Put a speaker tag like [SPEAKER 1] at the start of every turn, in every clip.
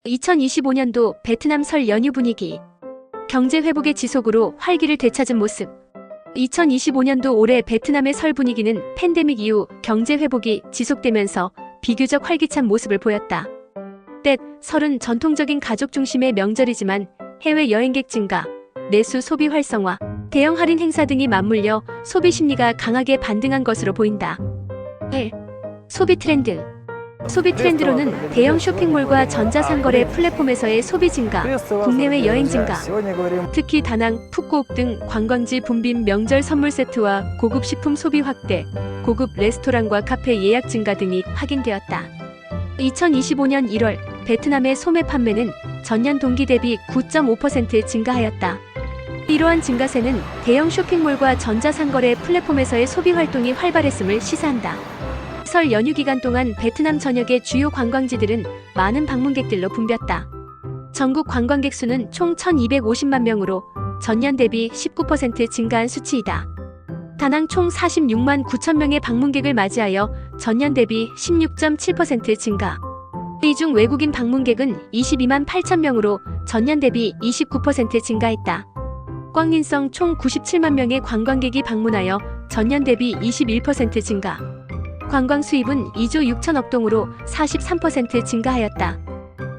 [SPEAKER 1] 2025년도 베트남 설 연휴 분위기. 경제 회복의 지속으로 활기를 되찾은 모습. 2025년도 올해 베트남의 설 분위기는 팬데믹 이후 경제 회복이 지속되면서 비교적 활기찬 모습을 보였다. 때 설은 전통적인 가족 중심의 명절이지만 해외 여행객 증가, 내수 소비 활성화, 대형 할인 행사 등이 맞물려 소비 심리가 강하게 반등한 것으로 보인다. 1. 소비 트렌드. 소비 트렌드로는 대형 쇼핑몰과 전자상거래 플랫폼에서의 소비 증가, 국내외 여행 증가, 특히 다낭, 푸꾸옥 등 관광지 붐빈 명절 선물 세트와 고급 식품 소비 확대, 고급 레스토랑과 카페 예약 증가 등이 확인되었다. 2025년 1월 베트남의 소매 판매는 전년 동기 대비 9.5% 증가하였다. 이러한 증가세는 대형 쇼핑몰과 전자상거래 플랫폼에서의 소비 활동이 활발했음을 시사한다. 설 연휴 기간 동안 베트남 전역의 주요 관광지들은 많은 방문객들로 붐볐다. 전국 관광객 수는 총 1,250만 명으로 전년 대비 19% 증가한 수치이다. 다낭 총 46만 9천 명의 방문객을 맞이하여 전년 대비 16.7% 증가. 이 중 외국인 방문객은 22만 8천 명으로 전년 대비 29% 증가했다. 꽝린성 총 97만 명의 관광객이 방문하여 전년 대비 21% 증가. 관광 수입은 2조 6천억 동으로 43% 증가하였다.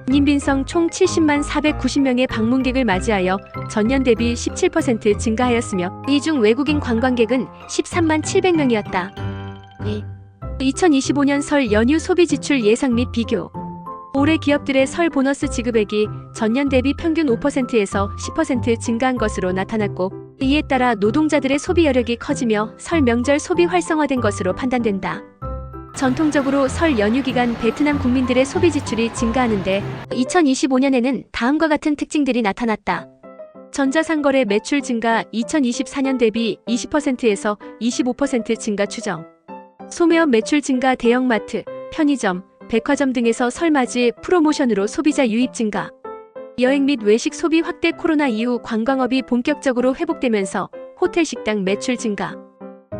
[SPEAKER 1] 님빈성 총 70만 490명의 방문객을 맞이하여 전년 대비 17% 증가하였으며 이 중 외국인 관광객은 13만 700명이었다. 2025년 설 연휴 소비 지출 예상 및 비교. 올해 기업들의 설 보너스 지급액이 전년 대비 평균 5%에서 10% 증가한 것으로 나타났고 이에 따라 노동자들의 소비 여력이 커지며 설 명절 소비 활성화된 것으로 판단된다. 전통적으로 설 연휴 기간 베트남 국민들의 소비 지출이 증가하는데 2025년에는 다음과 같은 특징들이 나타났다. 전자상거래 매출 증가 2024년 대비 20%에서 25% 증가 추정. 소매업 매출 증가 대형마트, 편의점, 백화점 등에서 설맞이 프로모션으로 소비자 유입 증가. 여행 및 외식 소비 확대. 코로나 이후 관광업이 본격적으로 회복되면서 호텔 식당 매출 증가.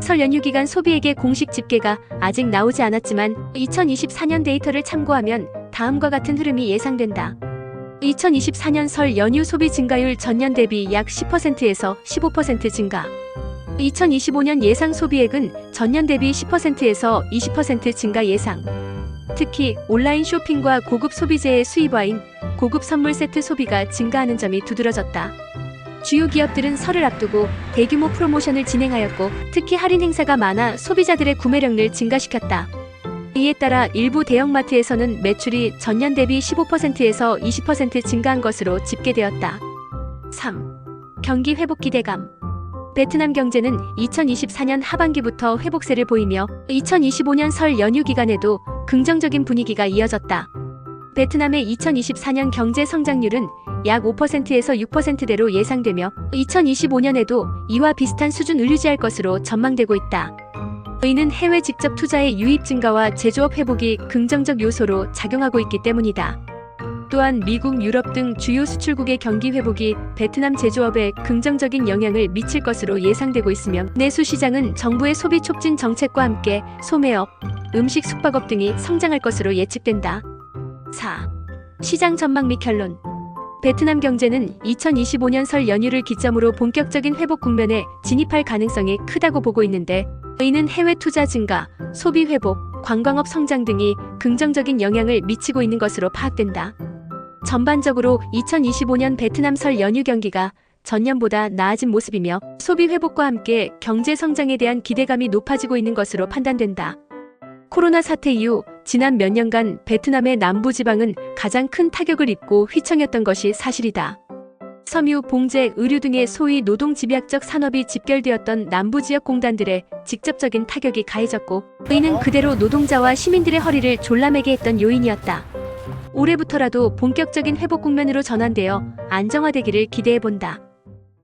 [SPEAKER 1] 설 연휴 기간 소비액의 공식 집계가 아직 나오지 않았지만 2024년 데이터를 참고하면 다음과 같은 흐름이 예상된다. 2024년 설 연휴 소비 증가율 전년 대비 약 10%에서 15% 증가. 2025년 예상 소비액은 전년 대비 10%에서 20% 증가 예상. 특히 온라인 쇼핑과 고급 소비재의 수입화인 고급 선물 세트 소비가 증가하는 점이 두드러졌다. 주요 기업들은 설을 앞두고 대규모 프로모션을 진행하였고 특히 할인 행사가 많아 소비자들의 구매력을 증가시켰다. 이에 따라 일부 대형마트에서는 매출이 전년 대비 15%에서 20% 증가한 것으로 집계되었다. 3. 경기 회복 기대감. 베트남 경제는 2024년 하반기부터 회복세를 보이며 2025년 설 연휴 기간에도 긍정적인 분위기가 이어졌다. 베트남의 2024년 경제 성장률은 약 5%에서 6%대로 예상되며 2025년에도 이와 비슷한 수준을 유지할 것으로 전망되고 있다. 이는 해외 직접 투자의 유입 증가와 제조업 회복이 긍정적 요소로 작용하고 있기 때문이다. 또한 미국, 유럽 등 주요 수출국의 경기 회복이 베트남 제조업에 긍정적인 영향을 미칠 것으로 예상되고 있으며 내수 시장은 정부의 소비 촉진 정책과 함께 소매업, 음식 숙박업 등이 성장할 것으로 예측된다. 4. 시장 전망 및 결론. 베트남 경제는 2025년 설 연휴를 기점으로 본격적인 회복 국면에 진입할 가능성이 크다고 보고 있는데 이는 해외 투자 증가, 소비 회복, 관광업 성장 등이 긍정적인 영향을 미치고 있는 것으로 파악된다. 전반적으로 2025년 베트남 설 연휴 경기가 전년보다 나아진 모습이며 소비 회복과 함께 경제 성장에 대한 기대감이 높아지고 있는 것으로 판단된다. 코로나 사태 이후 지난 몇 년간 베트남의 남부지방은 가장 큰 타격을 입고 휘청였던 것이 사실이다. 섬유, 봉제, 의류 등의 소위 노동집약적 산업이 집결되었던 남부지역 공단들의 직접적인 타격이 가해졌고 이는 그대로 노동자와 시민들의 허리를 졸라매게 했던 요인이었다. 올해부터라도 본격적인 회복 국면으로 전환되어 안정화되기를 기대해본다.